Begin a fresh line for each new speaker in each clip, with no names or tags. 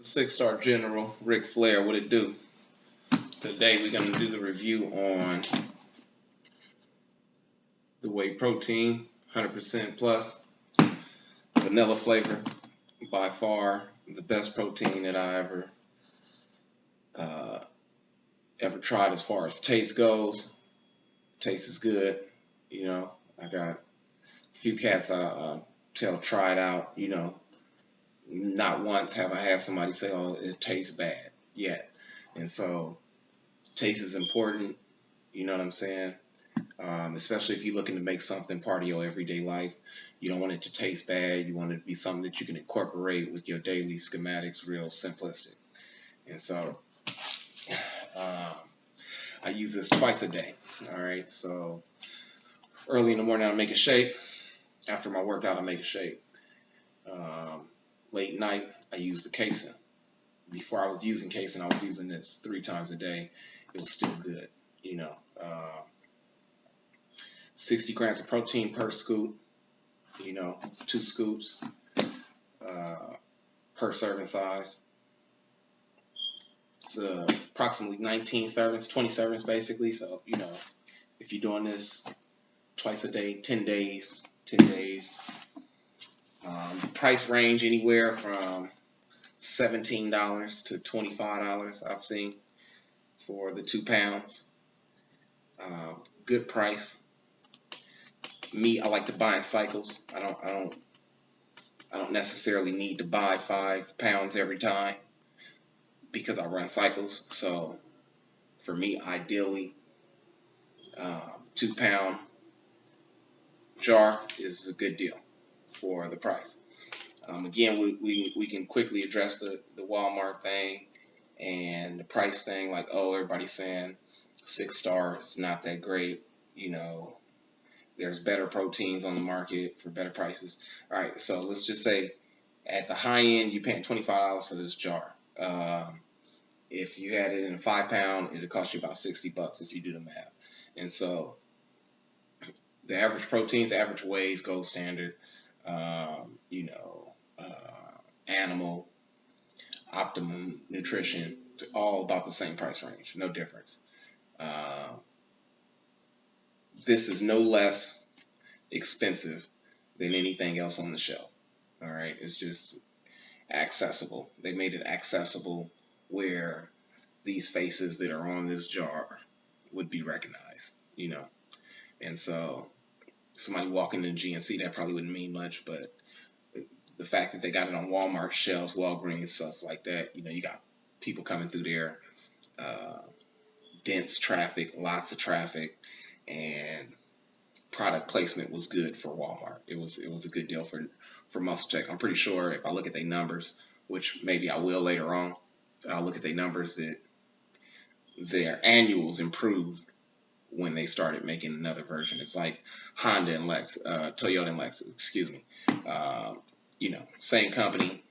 The six-star general, Ric Flair, what it do? Today we're going to do the review on the whey protein, 100% plus, vanilla flavor, by far the best protein that I uh, ever tried as far as taste goes. Taste is good, I got a few cats I tell try it out, not once have I had somebody say, oh, it tastes bad yet. And so taste is important, you know what I'm saying? Especially if you're looking to make something part of your everyday life. You don't want it to taste bad. You want it to be something that you can incorporate with your daily schematics, real simplistic. And so I use this twice a day. All right. So early in the morning, I make a shake. After my workout, I make a shake. Late night, I use the casein. Before I was using casein, I was using this 3 times a day. It was still good, 60 grams of protein per scoop, 2 scoops per serving size. It's approximately 19 servings, 20 servings basically. So, if you're doing this twice a day, 10 days. Price range anywhere from $17 to $25 I've seen for the 2 pounds. Good price. Me, I like to buy in cycles. I don't necessarily need to buy 5 pounds every time because I run cycles. So for me, ideally, 2 pound jar is a good deal for the price. Again, we can quickly address the Walmart thing and the price thing, like, oh, everybody's saying 6 stars, not that great, there's better proteins on the market for better prices. All right, so let's just say at the high end, you're paying $25 for this jar. If you had it in a 5 pound, it'd cost you about $60 if you do the math. And so the average proteins, average weighs, gold standard, animal, optimum nutrition, all about the same price range, no difference. This is no less expensive than anything else on the shelf. All right, it's just accessible. They made it accessible where these faces that are on this jar would be recognized, And so somebody walking in GNC, that probably wouldn't mean much, but the fact that they got it on Walmart shelves, Walgreens, stuff like that, you got people coming through there, dense traffic, lots of traffic, and product placement was good for Walmart. It was a good deal for Muscle Tech. I'm pretty sure if I look at their numbers, which maybe I will later on, I'll look at their numbers that their annuals improved when they started making another version. It's like Honda and Toyota and Lexus, excuse me. Same company,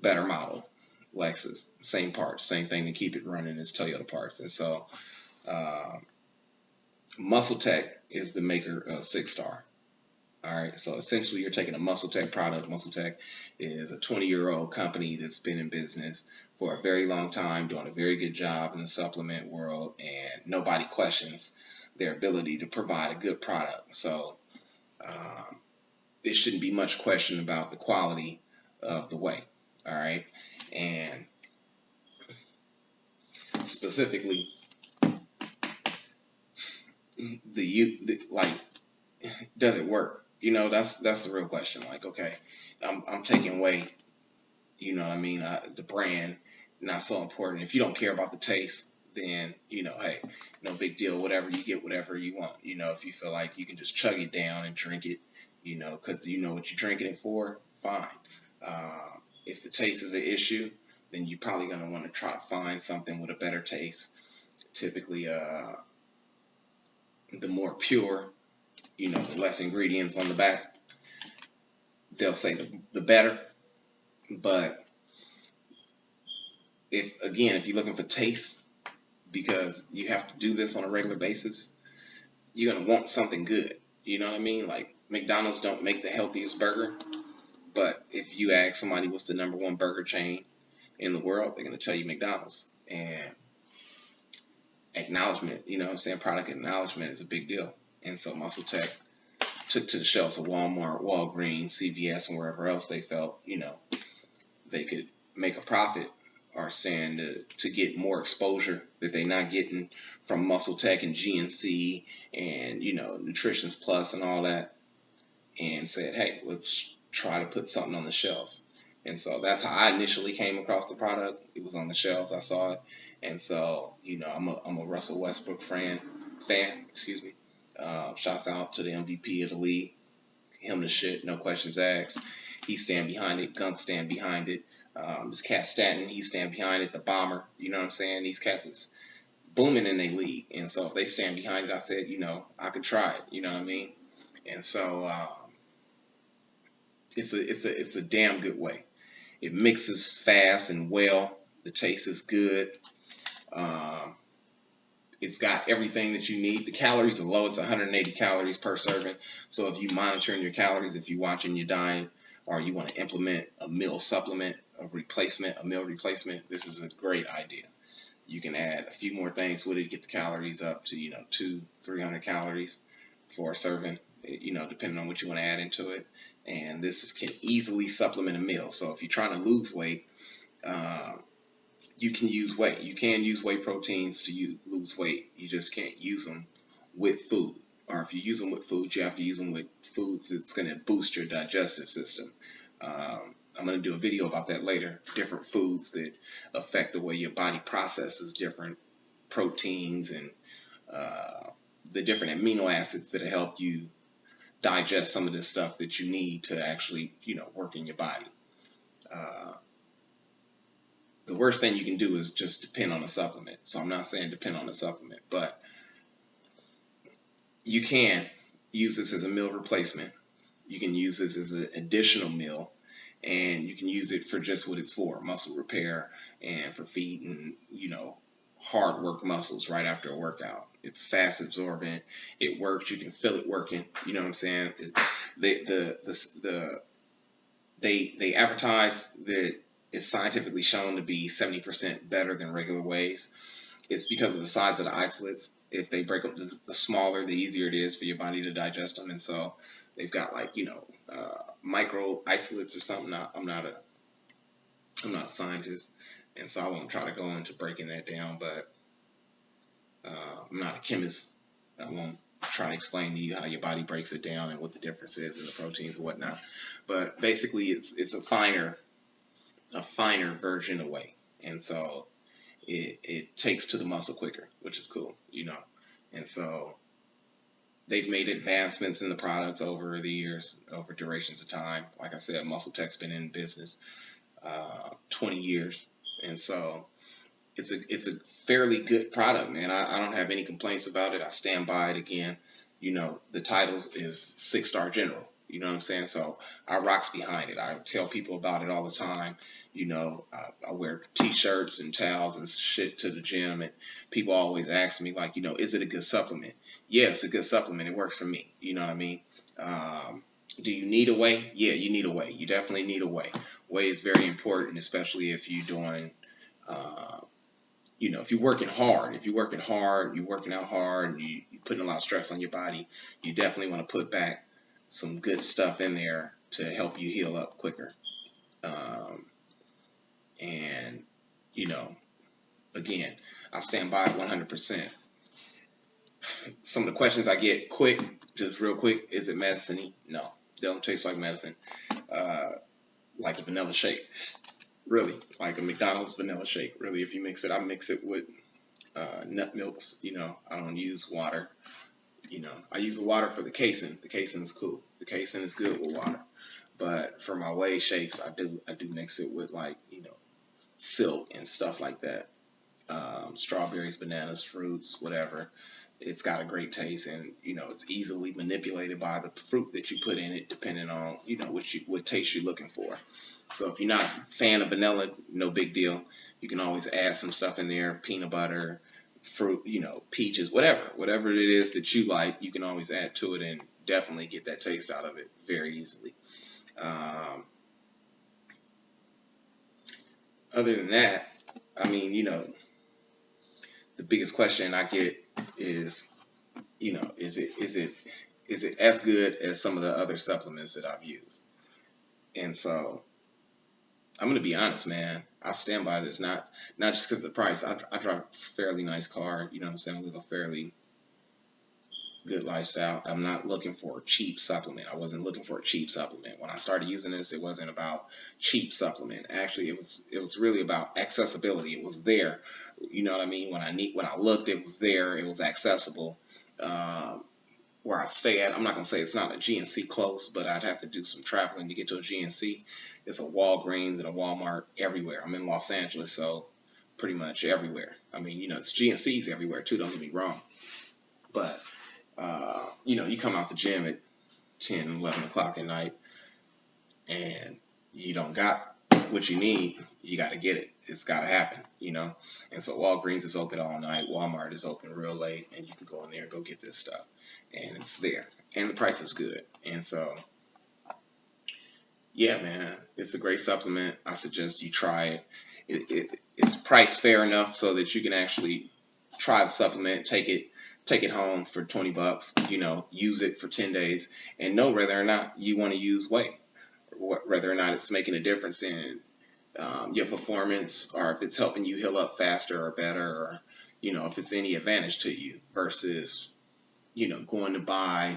better model, Lexus, same parts, same thing to keep it running as Toyota parts. And so Muscle Tech is the maker of 6 Star. All right, so essentially you're taking a Muscle Tech product. Muscle Tech is a 20-year-old company that's been in business for a very long time, doing a very good job in the supplement world, and nobody questions their ability to provide a good product. So there shouldn't be much question about the quality of the whey. All right, and specifically does it work? That's the real question. Like, okay, I'm taking whey, the brand, not so important. If you don't care about the taste, then hey, no big deal. Whatever, you get whatever you want. If you feel like you can just chug it down and drink it, because you know what you're drinking it for, fine. If the taste is an issue, then you're probably gonna want to try to find something with a better taste. Typically, the more pure, the less ingredients on the back, they'll say the better. But if you're looking for taste, because you have to do this on a regular basis, you're gonna want something good. You know what I mean? Like, McDonald's don't make the healthiest burger, But if you ask somebody what's the #1 burger chain in the world, they're going to tell you McDonald's. And acknowledgement, you know what I'm saying? Product acknowledgement is a big deal. And so Muscle Tech took to the shelves of Walmart, Walgreens, CVS, and wherever else they felt, you know, they could make a profit or stand to get more exposure that they're not getting from Muscle Tech and GNC and, you know, Nutritions Plus and all that, and said, hey, let's try to put something on the shelves. And so that's how I initially came across the product. It was on the shelves. I saw it. And so, you know, I'm a Russell Westbrook fan, excuse me. Shouts out to the MVP of the league. Him the shit, no questions asked. He stand behind it. Gunk stand behind it. This cat Stanton, he stand behind it. The bomber, you know what I'm saying? These cats is booming in their league. And so if they stand behind it, I said, you know, I could try it. You know what I mean? And so it's a damn good whey. It mixes fast and well. The taste is good. It's got everything that you need. The calories are low. It's 180 calories per serving. So if you monitoring your calories, if you're watching your diet, or you want to implement a meal supplement, a meal replacement, this is a great idea. You can add a few more things with it, get the calories up to, you know, 200-300 calories for a serving, you know, depending on what you want to add into it. And this can easily supplement a meal. So if you're trying to lose weight, you can use whey. You can use whey proteins to lose weight. You just can't use them with food. Or if you use them with food, you have to use them with foods that's going to boost your digestive system. I'm going to do a video about that later. Different foods that affect the way your body processes different proteins and the different amino acids that help you digest some of this stuff that you need to actually, you know, work in your body. The worst thing you can do is just depend on a supplement. So I'm not saying depend on a supplement, but you can use this as a meal replacement. You can use this as an additional meal, and you can use it for just what it's for, muscle repair and for feeding, you know, hard work muscles right after a workout. It's fast absorbent. It works. You can feel it working. You know what I'm saying? They advertise that it's scientifically shown to be 70% better than regular wheys. It's because of the size of the isolates. If they break up, the smaller, the easier it is for your body to digest them. And so they've got, like, you know, micro isolates or something. I'm not a scientist, and so I won't try to go into breaking that down. But I'm not a chemist. I won't try to explain to you how your body breaks it down and what the difference is in the proteins and whatnot. But basically, it's a finer version of whey, and so it takes to the muscle quicker, which is cool, you know. And so they've made advancements in the products over the years, over durations of time. Like I said, Muscle Tech's been in business 20 years, and so it's a fairly good product, man. I don't have any complaints about it. I stand by it. Again, you know, the title is 6-star general. You know what I'm saying? So I rocks behind it. I tell people about it all the time. You know, I wear T-shirts and towels and shit to the gym, and people always ask me, like, you know, is it a good supplement? Yeah, it's a good supplement. It works for me. You know what I mean? Do you need a whey? Yeah, you need a whey. You definitely need a whey. Whey is very important, especially if you're doing, you know, if you're working hard. If you're working hard, you're working out hard, and you're putting a lot of stress on your body, you definitely want to put back some good stuff in there to help you heal up quicker. And, you know, again, I stand by it 100%. Some of the questions I get quick, just real quick, is it medicine-y? No, they don't taste like medicine. Like a vanilla shake, really, like a McDonald's vanilla shake. Really, if you mix it, I mix it with nut milks. You know, I don't use water. You know, I use the water for the casein. The casein is cool. The casein is good with water. But for my whey shakes, I do mix it with, like, you know, silk and stuff like that. Strawberries, bananas, fruits, whatever. It's got a great taste, and, you know, it's easily manipulated by the fruit that you put in it, depending on, you know, what taste you're looking for. So if you're not a fan of vanilla, no big deal. You can always add some stuff in there, peanut butter, fruit, you know, peaches, whatever it is that you like, you can always add to it and definitely get that taste out of it very easily. Other than that, I mean, the biggest question I get is, is it as good as some of the other supplements that I've used? And so I'm gonna be honest, man. I stand by this, not just because of the price. I drive a fairly nice car. You know what I'm saying? I live a fairly good lifestyle. I'm not looking for a cheap supplement. I wasn't looking for a cheap supplement. When I started using this, it wasn't about cheap supplement. Actually, it was really about accessibility. It was there. You know what I mean? When I looked, it was there. It was accessible. Um, where I stay at, I'm not gonna say it's not a GNC close, but I'd have to do some traveling to get to a GNC. It's a Walgreens and a Walmart everywhere. I'm in Los Angeles, so pretty much everywhere. I mean, it's GNCs everywhere too. Don't get me wrong, but you come out the gym at 10, 11 o'clock at night and you don't got what you need, you got to get it. It's got to happen. And so Walgreens is open all night. Walmart is open real late, and you can go in there and go get this stuff. And it's there. And the price is good. And so, yeah, man, it's a great supplement. I suggest you try it. It's priced fair enough so that you can actually try the supplement, take it home for $20, use it for 10 days and know whether or not you want to use whey, whether or not it's making a difference in your performance, or if it's helping you heal up faster or better, or, if it's any advantage to you versus, going to buy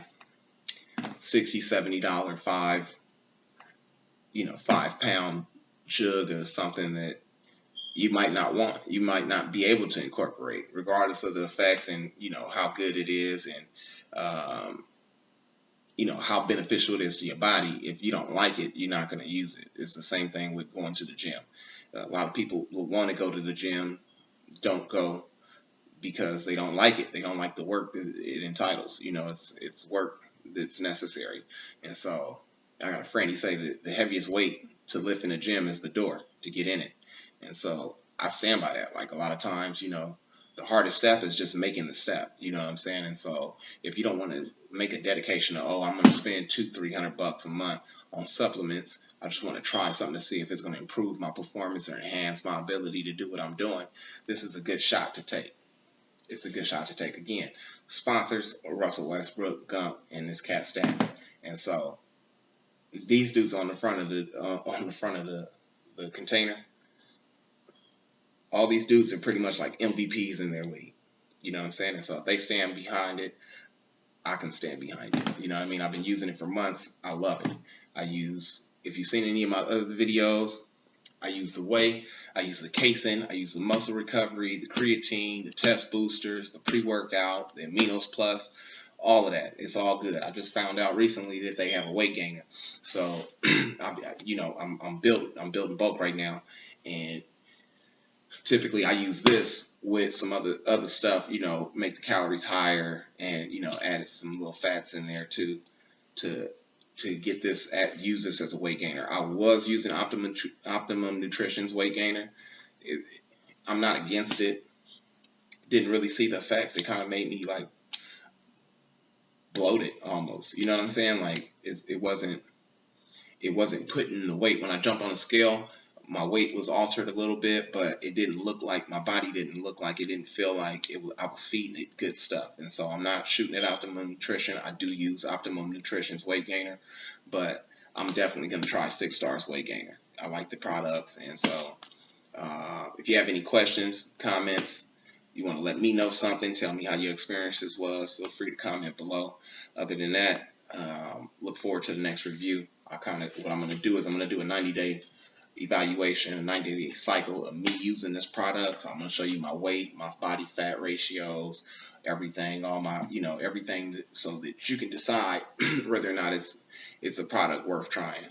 $60, $70, 5-pound jug of something that you might not want, you might not be able to incorporate, regardless of the effects and how good it is and how beneficial it is to your body. If you don't like it, you're not going to use it. It's the same thing with going to the gym. A lot of people will want to go to the gym, don't go because they don't like it. They don't like the work that it entitles. It's work that's necessary. And so I got a friend, he say that the heaviest weight to lift in the gym is the door to get in it. And so I stand by that. Like a lot of times, the hardest step is just making the step. You know what I'm saying? And so if you don't want to make a dedication of, I'm going to spend $200-300 a month on supplements, I just want to try something to see if it's going to improve my performance or enhance my ability to do what I'm doing, this is a good shot to take. It's a good shot to take. Again, sponsors are Russell Westbrook, Gump, and this cat Stack. And so these dudes on the front of the container, all these dudes are pretty much like MVPs in their league. You know what I'm saying? And so if they stand behind it, I can stand behind it. You know what I mean? I've been using it for months. I love it. If you've seen any of my other videos, I use the whey, I use the casein, I use the muscle recovery, the creatine, the test boosters, the pre-workout, the aminos plus, all of that. It's all good. I just found out recently that they have a weight gainer. So, I'm building bulk right now, and typically I use this with some other stuff, make the calories higher and, add some little fats in there too to get this use this as a weight gainer. I was using Optimum Nutrition's weight gainer. I'm not against it. Didn't really see the effects. It kind of made me like bloated almost. You know what I'm saying? Like it wasn't putting the weight. When I jumped on the scale, my weight was altered a little bit, but it didn't look like, my body didn't look like, it didn't feel like I was feeding it good stuff. And so I'm not shooting at Optimum Nutrition. I do use Optimum Nutrition's weight gainer, but I'm definitely going to try 6 Stars weight gainer. I like the products. And so if you have any questions, comments, you want to let me know something, tell me how your experiences was, feel free to comment below. Other than that, look forward to the next review. What I'm going to do is I'm going to do a 90-day evaluation, a 90-day cycle of me using this product. So I'm going to show you my weight, my body fat ratios, everything, all my, everything, so that you can decide whether or not it's a product worth trying.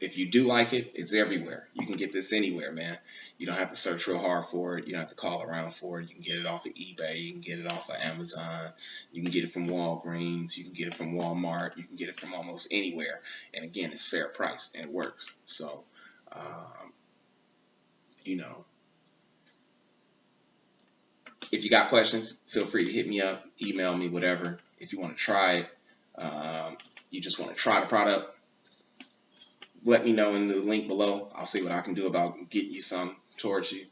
If you do like it, it's everywhere. You can get this anywhere, man. You don't have to search real hard for it. You don't have to call around for it. You can get it off of eBay. You can get it off of Amazon. You can get it from Walgreens. You can get it from Walmart. You can get it from almost anywhere. And again, it's fair price and it works. So, if you got questions, feel free to hit me up, email me, whatever. If you want to try it, you just want to try the product, let me know in the link below. I'll see what I can do about getting you some towards you.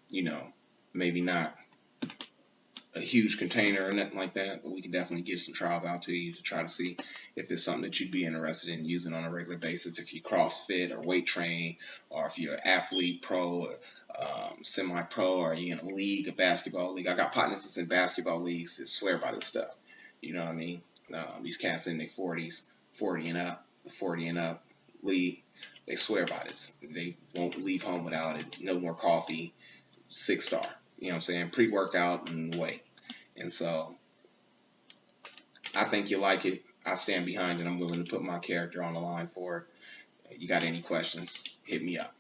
You know, maybe not a huge container or nothing like that, but we can definitely get some trials out to you to try to see if it's something that you'd be interested in using on a regular basis. If you CrossFit or weight train, or if you're an athlete, pro, or semi-pro, or you're in a league, a basketball league. I got partners that's in basketball leagues that swear by this stuff. You know what I mean? These cats in their 40s, 40 and up, the 40 and up league, they swear by this. They won't leave home without it. No more coffee, 6-star. You know what I'm saying? Pre-workout and whey. And so I think you like it. I stand behind it. I'm willing to put my character on the line for it. You got any questions, hit me up.